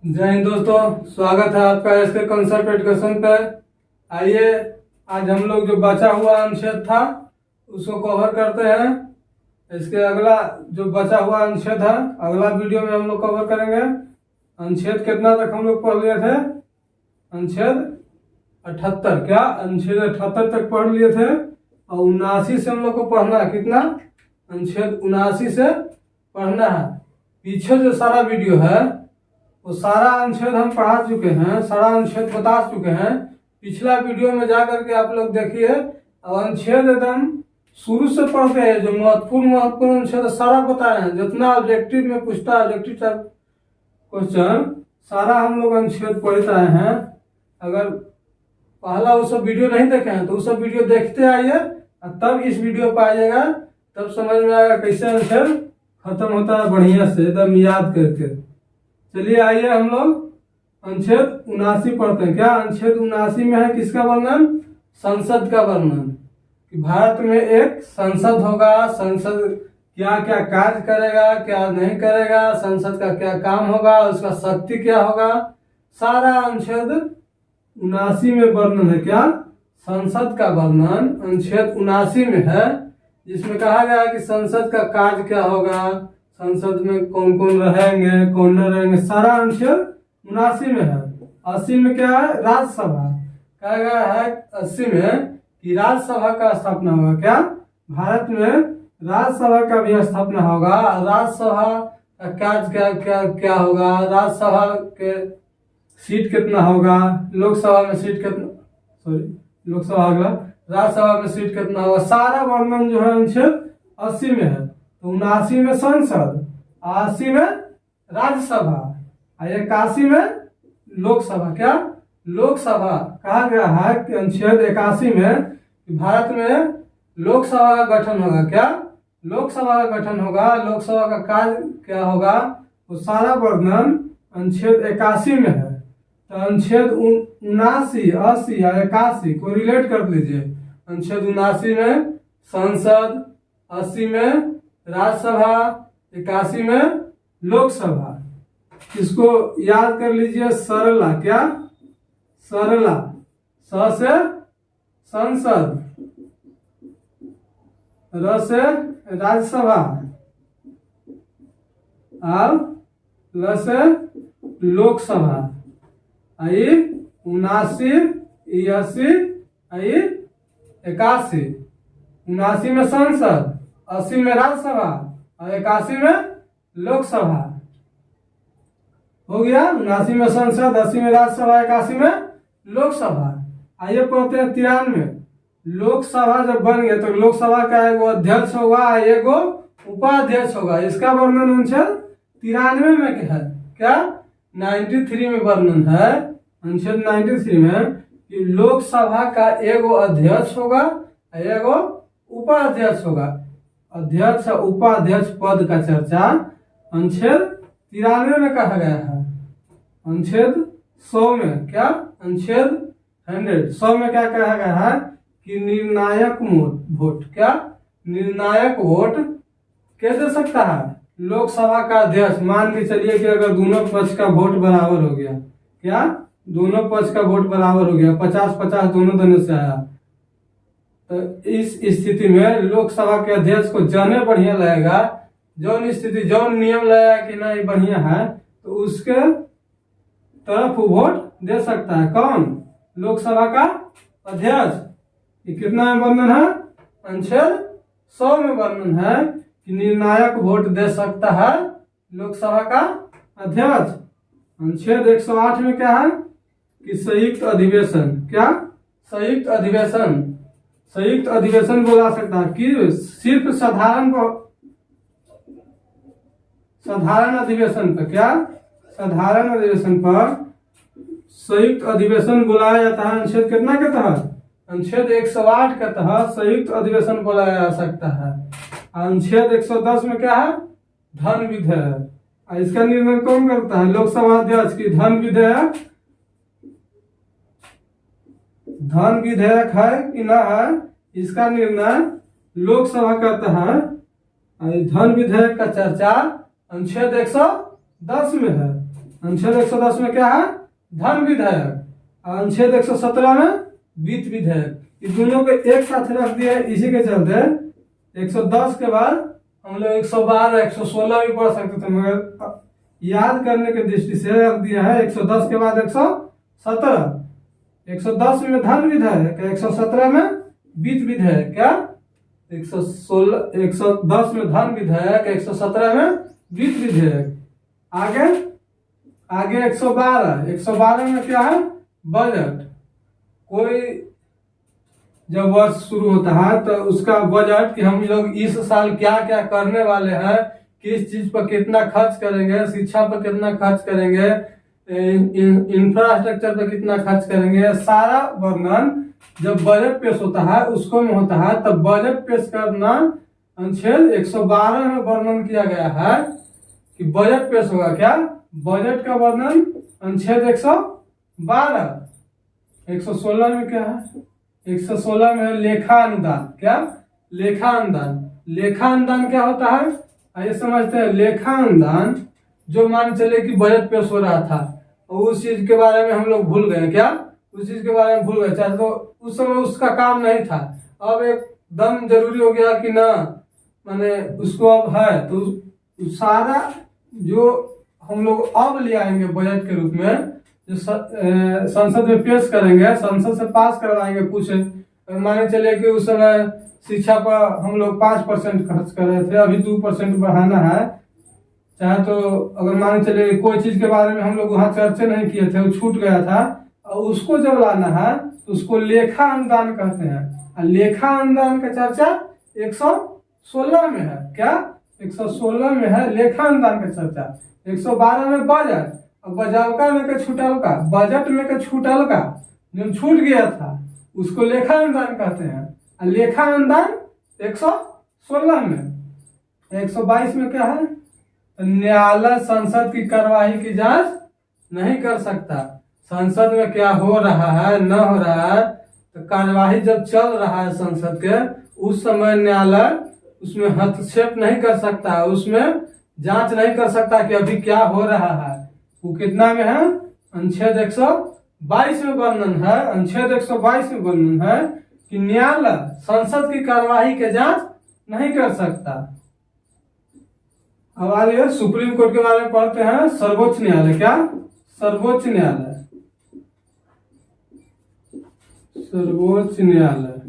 जय हिंद दोस्तों, स्वागत है आपका इसके कंसेप्ट एजुकेशन पे। आइए आज हम लोग जो बचा हुआ अनुच्छेद था उसको कवर करते हैं। इसके अगला जो बचा हुआ अनुच्छेद है अगला वीडियो में हम लोग कवर करेंगे। अनुच्छेद कितना तक हम लोग पढ़ लिए थे? अनुच्छेद 78। क्या अनुच्छेद 78 तक पढ़ लिए थे और 79 से हम लोग को पढ़ना है। कितना? अनुच्छेद 79 से पढ़ना है। पीछे जो सारा वीडियो है वो सारा अनुच्छेद हम पढ़ा चुके हैं, सारा अनुच्छेद बता चुके हैं। पिछला वीडियो में जा करके आप लोग देखिए। और अनुच्छेद एकदम शुरू से पढ़ते हैं, जो महत्वपूर्ण अनुच्छेद सारा बताए हैं। जितना ऑब्जेक्टिव में पूछता है ऑब्जेक्टिव टाइप क्वेश्चन सारा हम लोग अनुच्छेद पढ़ते आए हैं। अगर पहला वो सब वीडियो नहीं देखे हैं तो वो सब वीडियो देखते आइए और तब इस वीडियो पर आइएगा, तब समझ में आएगा कैसे अनुच्छेद खत्म होता है बढ़िया से एकदम याद करके। चलिए आइए हम लोग अनुच्छेद 79 पढ़ते हैं। क्या अनुच्छेद 79 में है? किसका वर्णन? संसद का वर्णन। कि भारत में एक संसद होगा, संसद क्या क्या कार्य करेगा, क्या नहीं करेगा, संसद का क्या काम होगा, उसका शक्ति क्या होगा, सारा अनुच्छेद 79 में वर्णन है। क्या? संसद का वर्णन अनुच्छेद 79 में है, जिसमें कहा गया है कि संसद का कार्य क्या होगा, संसद में कौन कौन रहेंगे कौन न रहेंगे, सारा अनुच्छेद 79 में है। 80 में क्या है? राज्यसभा। कहा गया है 80 में कि राज्यसभा का स्थापना होगा। क्या? भारत में राज्यसभा का भी स्थापना होगा। राज्यसभा का कार्य क्या क्या क्या होगा, राज्यसभा के सीट कितना होगा, लोकसभा में सीट कितना, लोकसभा होगा, राज्यसभा में सीट कितना होगा, सारा वर्णन जो है अनुच्छेद 80 में है। तो 79 में संसद, 80 में राज्यसभा, 81 में लोकसभा। क्या? लोकसभा। कहा गया है कि अनुच्छेद 81 में कि भारत में लोकसभा का गठन होगा। क्या? लोकसभा का गठन होगा, लोकसभा का कार्य क्या होगा, वो सारा वर्णन अनुच्छेद 81 में है। तो अनुच्छेद 79, 80 या 81 को रिलेट कर लीजिए। अनुच्छेद 79 में संसद, 80 में राज्यसभा, 81 में लोकसभा। इसको याद कर लीजिए सरला। क्या? सरला। स से संसद, र से राज्यसभा और ल से लोकसभा। आई 79, 80, 81। 79 में संसद, 80 में राज्यसभा और 81 में लोकसभा। हो गया 79 में संसद, 80 में राज्यसभा, 81 में लोकसभा। आइए पढ़ते हैं 93। लोकसभा जब बन गया तो लोकसभा का एगो अध्यक्ष होगा, एगो उपाध्यक्ष होगा। इसका वर्णन अनुच्छेद 93 में है। क्या? 93 में वर्णन है अनुच्छेद 93 में कि लोकसभा का एगो अध्यक्ष होगा, एगो उपाध्यक्ष होगा। अध्यक्ष और उपाध्यक्ष पद का चर्चा अनुच्छेद 93 में कहा गया है। अनुच्छेद 100 में क्या? अनुच्छेद 100 में क्या कहा गया है कि निर्णायक वोट। क्या? निर्णायक वोट क्या दे सकता है? लोकसभा का अध्यक्ष। मान के चलिए कि अगर दोनों पक्ष का वोट बराबर हो गया। क्या? दोनों पक्ष का वोट बराबर हो गया, 50-50 दोनों देने से आया, तो इस स्थिति में लोकसभा के अध्यक्ष को जाने बढ़िया लगेगा, जौन स्थिति जौन नियम लगेगा कि नहीं बढ़िया है तो उसके तरफ वोट दे सकता है। कौन? लोकसभा का अध्यक्ष। ये कितना में वर्णन है? अनुच्छेद 100 में वर्णन है कि निर्णायक वोट दे सकता है लोकसभा का अध्यक्ष। अनुच्छेद 108 में क्या है कि संयुक्त अधिवेशन। क्या? संयुक्त अधिवेशन। संयुक्त अधिवेशन बोला सकता है कि सिर्फ साधारण अधिवेशन पर। क्या? साधारण अधिवेशन पर संयुक्त अधिवेशन बुलाया जाता है। अनुच्छेद कितना के तहत? अनुच्छेद 108 के तहत संयुक्त अधिवेशन बुलाया जा सकता है। अनुच्छेद 110 में क्या है? धन विधेयक। इसका निर्णय कौन करता है? लोकसभा अध्यक्ष। की धन विधेयक है कि ना है, इसका निर्णय लोकसभा करता है। धन विधेयक का चर्चा अनुच्छेद 110 में है। अनुच्छेद 110 में क्या है, धन विधेयक, और अनुच्छेद 117 में वित्त विधेयक। इस दोनों को एक साथ रख दिया है, इसी के चलते 110 के बाद हम लोग 112 116 भी पढ़ सकते थे, मगर याद करने की दृष्टि से रख दिया है 110 के बाद 117। 110 में धन विधेयक, 117 में वित्त विधेयक। क्या 110 में धन विधेयक, 117 में वित्त विधेयक। आगे 112 में क्या है, बजट। कोई जब वर्ष शुरू होता है तो उसका बजट कि हम लोग इस साल क्या क्या करने वाले हैं, किस चीज पर कितना खर्च करेंगे, शिक्षा पर कितना खर्च करेंगे, इंफ्रास्ट्रक्चर पर कितना खर्च करेंगे, सारा वर्णन जब बजट पेश होता है उसको में होता है। तब बजट पेश करना अनुच्छेद 112 में वर्णन किया गया है कि बजट पेश होगा। क्या बजट का वर्णन अनुच्छेद 112। 116 में क्या है, 116 में लेखा अनुदान। क्या लेखा अनुदान, लेखा अनुदान क्या होता है आइए समझते हैं। लेखा अनुदान जो मान चले कि बजट पेश हो रहा था और उस चीज के बारे में हम लोग भूल गए। क्या उस चीज के बारे में भूल गए, चाहे तो उस समय उसका काम नहीं था, अब एकदम जरूरी हो गया कि ना, माने उसको अब है, तो सारा जो हम लोग अब ले आएंगे बजट के रूप में, जो संसद में पेश करेंगे, संसद से पास करवाएंगे। कुछ माने चले कि उस समय शिक्षा पर हम लोग 5% खर्च कर रहे थे, अभी 2% बढ़ाना है। चाहे तो अगर माने चले कोई चीज के बारे में हम लोग वहाँ चर्चा नहीं किए थे, वो छूट गया था, और उसको जब लाना है तो उसको लेखा अनुदान कहते हैं। और लेखा अनुदान का चर्चा 116 में है। क्या 116 में है लेखा अनुदान का चर्चा। 112 में बजट, और बजावका में के छूटल का, बजट में के छूटल का जो छूट गया था उसको लेखा अनुदान कहते हैं। और लेखा अनुदान 116 में। 122 में क्या है, न्यायालय संसद की कार्यवाही की जांच नहीं कर सकता। संसद में क्या हो रहा है न हो रहा है, तो कार्यवाही जब चल रहा है संसद के, उस समय न्यायालय उसमें हस्तक्षेप नहीं कर सकता, उसमें जांच नहीं कर सकता कि अभी क्या हो रहा है। वो कितना में है, अनुच्छेद 122 में वर्णन है। अनुच्छेद 122 में वर्णन है कि न्यायालय संसद की कार्यवाही के जांच नहीं कर सकता। अब आइए सुप्रीम कोर्ट के बारे में पढ़ते हैं। सर्वोच्च न्यायालय। क्या सर्वोच्च न्यायालय, सर्वोच्च न्यायालय,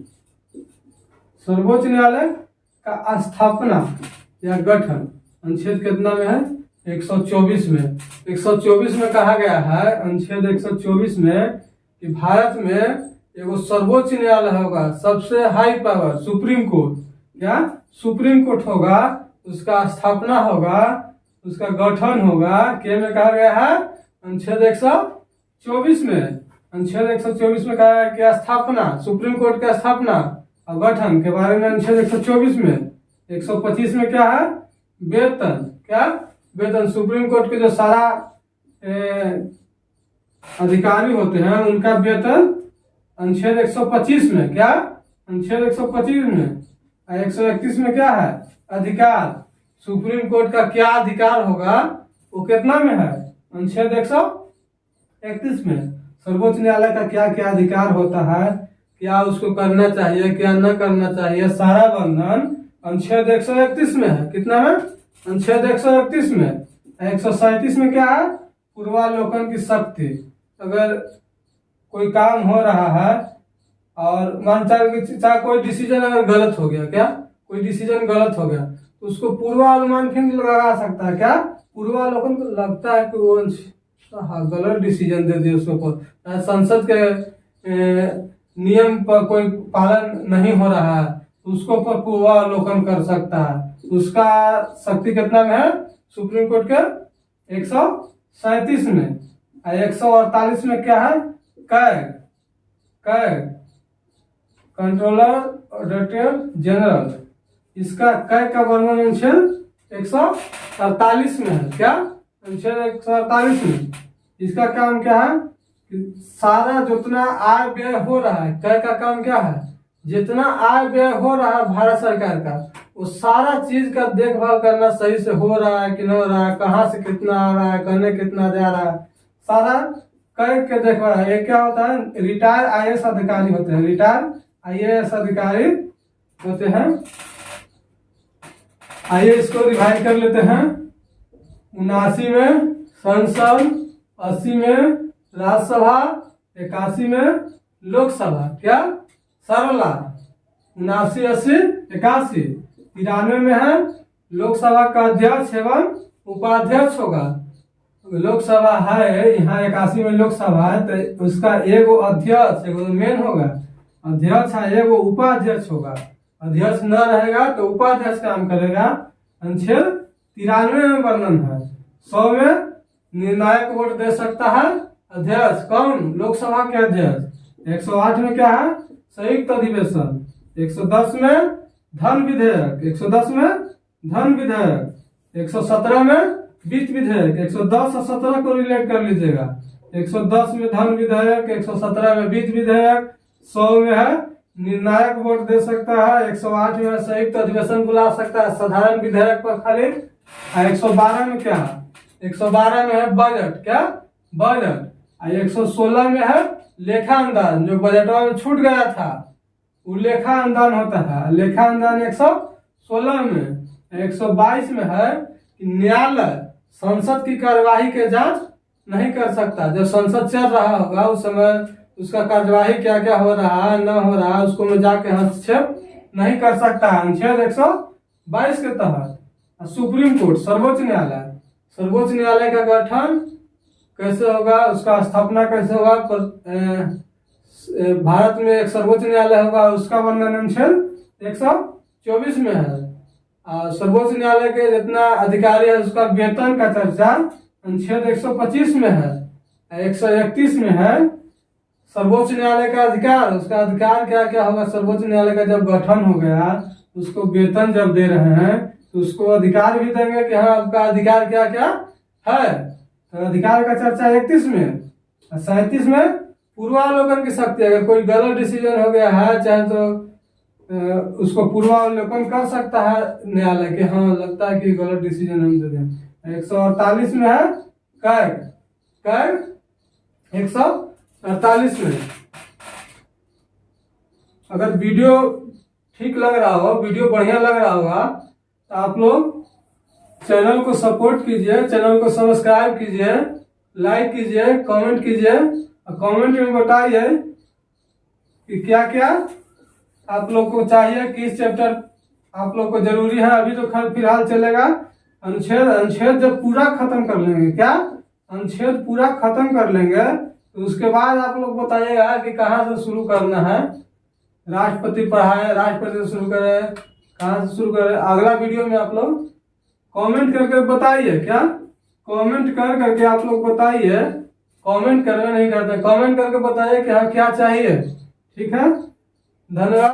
सर्वोच्च न्यायालय का स्थापना या गठन अनुच्छेद कितना में है, 124 में। 124 में कहा गया है, अनुच्छेद 124 में, कि भारत में एगो सर्वोच्च न्यायालय होगा, सबसे हाई पावर, सुप्रीम कोर्ट। क्या सुप्रीम कोर्ट होगा, उसका स्थापना होगा, उसका गठन होगा। क्या में कहा गया है, अनुच्छेद 124 में। अनुच्छेद 124 में कहा है कि स्थापना, सुप्रीम कोर्ट का स्थापना और गठन के बारे में अनुच्छेद 124 में। 125 में क्या है, वेतन। क्या वेतन, सुप्रीम कोर्ट के जो सारा अधिकारी होते हैं उनका वेतन अनुच्छेद 125 में। क्या अनुच्छेद 125 में। 131 में क्या है, अधिकार। सुप्रीम कोर्ट का क्या अधिकार होगा, वो कितना में है, अनुच्छेद 131 में। सर्वोच्च न्यायालय का क्या क्या अधिकार होता है, क्या उसको करना चाहिए, क्या न करना चाहिए, सारा वर्णन अनुच्छेद 131 में है। कितना में, अनुच्छेद 131 में। 137 में क्या है, पूर्वालोकन की शक्ति। अगर कोई काम हो रहा है और मान चाहे कोई डिसीजन अगर गलत हो गया, क्या कोई डिसीजन गलत हो गया, तो उसको पूर्वानुमान फिर लगा सकता है। क्या पूर्वालोकन को लगता है कि वो गलत डिसीजन दे दिया उसको, संसद के नियम पर कोई पालन नहीं हो रहा है, उसको पर पूर्वालोकन कर सकता है। उसका शक्ति कितना में है, सुप्रीम कोर्ट के 137 में। 148 में क्या है, CAG, CAG controller auditor general. इसका कैग का वर्णन अनुच्छेद 148 में है। क्या अनुच्छेद 148 में। इसका काम क्या है, सारा जितना आय व्यय हो रहा है, कैग का काम क्या है, जितना आय व्यय हो रहा है भारत सरकार का, वो सारा चीज का देखभाल करना, सही से हो रहा है कि नहीं हो रहा है, कहाँ से कितना आ रहा है, कहने कितना जा रहा है, सारा करके देखभाल है। ये क्या होता है, रिटायर IAS अधिकारी होते हैं, रिटायर IAS अधिकारी होते हैं। आइए इसको रिवाइज कर लेते हैं। 79 में संसद, 80 में राज्यसभा, 81 में लोकसभा, क्या सरला, 79, 80, 81, 93 में है लोकसभा का अध्यक्ष एवं उपाध्यक्ष होगा। लोकसभा है यहाँ, 81 में लोकसभा है तो उसका एगो अध्यक्ष, एगो मेन होगा अध्यक्ष है, एगो उपाध्यक्ष होगा। अध्यक्ष न रहेगा तो उपाध्यक्ष काम करेगा। अनुच्छेद 93 में वर्णन है। 100 में निर्णायक वोट दे सकता है अध्यक्ष, कौन, लोकसभा के अध्यक्ष। 108 में क्या है, संयुक्त अधिवेशन। 110 में धन विधेयक, 110 में धन विधेयक। 117 में वित्त विधेयक, 110 और 17 को रिलेट कर लीजिएगा। 110 में धन विधेयक, 117 में वित्त विधेयक। 100 में है निर्णायक वोट दे सकता है। 108 में संयुक्त अधिवेशन बुला सकता है साधारण विधेयक पर खाली। 112 में क्या है, 112 में है बजट, क्या बजट। 116 में है लेखा अनुदान, जो बजटवा में छूट गया था वो लेखा अनुदान होता है, लेखा अनुदान 116 में। 122 में है कि न्यायालय संसद की कार्यवाही के जांच नहीं कर सकता। जब संसद चल रहा होगा उस समय उसका कार्यवाही क्या क्या हो रहा है, न हो रहा है, उसको में जाके हस्तक्षेप नहीं कर सकता है। अनुच्छेद 122 के तहत सुप्रीम कोर्ट, सर्वोच्च न्यायालय, सर्वोच्च न्यायालय का गठन कैसे होगा, उसका स्थापना कैसे होगा, भारत में एक सर्वोच्च न्यायालय होगा, उसका वर्णन अनुच्छेद 124 में है। सर्वोच्च न्यायालय के जितना अधिकारी है उसका वेतन का चर्चा अनुच्छेद 125 में है। 131 में है सर्वोच्च न्यायालय का अधिकार, उसका अधिकार क्या क्या होगा। सर्वोच्च न्यायालय का जब गठन हो गया, उसको वेतन जब दे रहे हैं तो उसको अधिकार भी देंगे कि हाँ आपका अधिकार क्या क्या है। तो अधिकार का चर्चा 31 में। 37 में पूर्वावलोकन की शक्ति, अगर कोई गलत डिसीजन हो गया है चाहे तो उसको पूर्वावलोकन कर सकता है न्यायालय के, हाँ लगता है कि गलत डिसीजन हम दे दें। 148 में है कैग, कैग 148 में। अगर वीडियो ठीक लग रहा हो, वीडियो बढ़िया लग रहा होगा तो आप लोग चैनल को सपोर्ट कीजिए, चैनल को सब्सक्राइब कीजिए, लाइक कीजिए, कमेंट कीजिए और कमेंट में बताइए कि क्या क्या आप लोग को चाहिए, किस चैप्टर आप लोग को जरूरी है। अभी तो फिलहाल चलेगा अनुच्छेद। अनुच्छेद जब पूरा खत्म कर लेंगे, क्या अनुच्छेद पूरा खत्म कर लेंगे तो उसके बाद आप लोग बताइएगा कि कहाँ से शुरू करना है। राष्ट्रपति पढ़ाए, राष्ट्रपति से शुरू करें, कहाँ से शुरू करें। अगला वीडियो में आप लोग कमेंट करके बताइए, क्या कमेंट कर करके आप लोग बताइए। कमेंट करना नहीं करते, कमेंट करके बताइए कि हाँ क्या चाहिए। ठीक है, धन्यवाद।